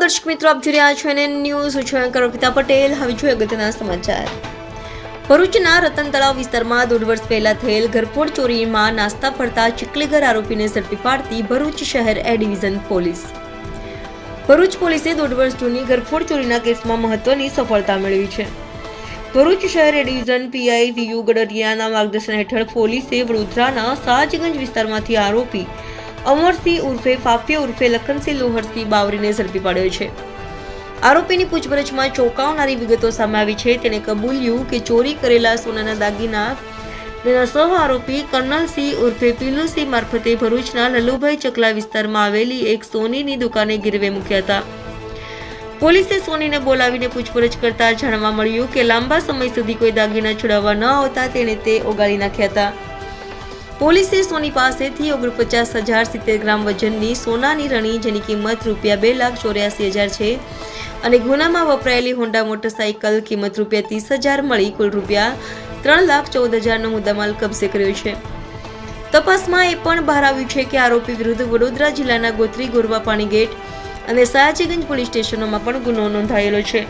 દર્શક મિત્રો, આપ જોઈ રહ્યા છો NN ન્યૂઝ. હું છું એન્કર અર્પિતા પટેલ. હવે જોઈએ અગત્યના સમાચાર. ભરૂચના રતન તળાવ વિસ્તારમાં 1.5 વર્ષ પહેલા થયેલ ઘરફોડ ચોરીમાં નાસ્તા ફરતા ચીખલીગર આરોપીને ઝડપી પાડતી ભરૂચ શહેર એ ડિવિઝન પોલીસ. ભરૂચ પોલીસે 1.5 વર્ષ જૂની ઘરફોડ ચોરીના કેસમાં મહત્વની સફળતા મેળવી છે. ભરૂચ શહેર એ ડિવિઝન પીઆઈ વીયુ ગડરિયાના માર્ગદર્શન હેઠળ પોલીસે વડોદરાના સાજગંજ વિસ્તારમાંથી આરોપી અમરસિંહ ઉર્ફે ફાફિયા ઉર્ફે લખનસિંહ લોહરસિંહ બાવરીને ઝડપી પાડ્યો છે. આરોપીની પૂછપરછમાં ચોંકાવનારી વિગતો સામે આવી છે. તેણે કબૂલ્યું કે ચોરી કરેલા સોનાના દાગીના તેના સહ આરોપી કર્નલસિંહ ઉર્ફે પીલુસિંહ મારફતે ભરૂચના લલ્લુભાઈ ચકલા વિસ્તારમાં આવેલી એક સોનીની દુકાને ગીરવે મૂક્યા હતા. પોલીસે સોનીને બોલાવીને પૂછપરછ કરતા જાણવા મળ્યું કે લાંબા સમય સુધી કોઈ દાગીના છોડાવવા ન આવતા તેણે તે ઓગાળી નાખ્યા હતા. પોલીસે સોની પાસેથી 49,070 ગ્રામ વજનની સોનાની રણી, જેની કિંમત ₹2,84,000 છે, અને ગુનામાં વપરાયેલી હોન્ડા મોટરસાઇકલ કિંમત ₹30,000 મળી કુલ ₹3,14,000નો મુદ્દામાલ કબજે કર્યો છે. તપાસમાં એ પણ બહાર આવ્યું છે કે આરોપી વિરુદ્ધ વડોદરા જિલ્લાના ગોત્રી, ગોરવા, પાણીગેટ અને સયાજીગંજ પોલીસ સ્ટેશનોમાં પણ ગુનો નોંધાયેલો છે.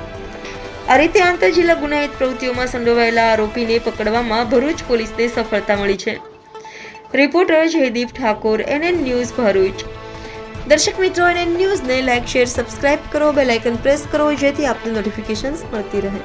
આ રીતે આંતર જિલ્લા ગુનાહિત પ્રવૃત્તિઓમાં સંડોવાયેલા આરોપીને પકડવામાં ભરૂચ પોલીસને સફળતા મળી છે. Reporter Jaydeep Thakor, NN news, Bharuch. દર્શક મિત્રો, NN ન્યૂઝને લાઇક, શેર, સબસ્ક્રાઇબ કરો, બેલ આઇકન પ્રેસ કરો, જેથી આપને નોટિફિકેશન્સ મળતી રહે.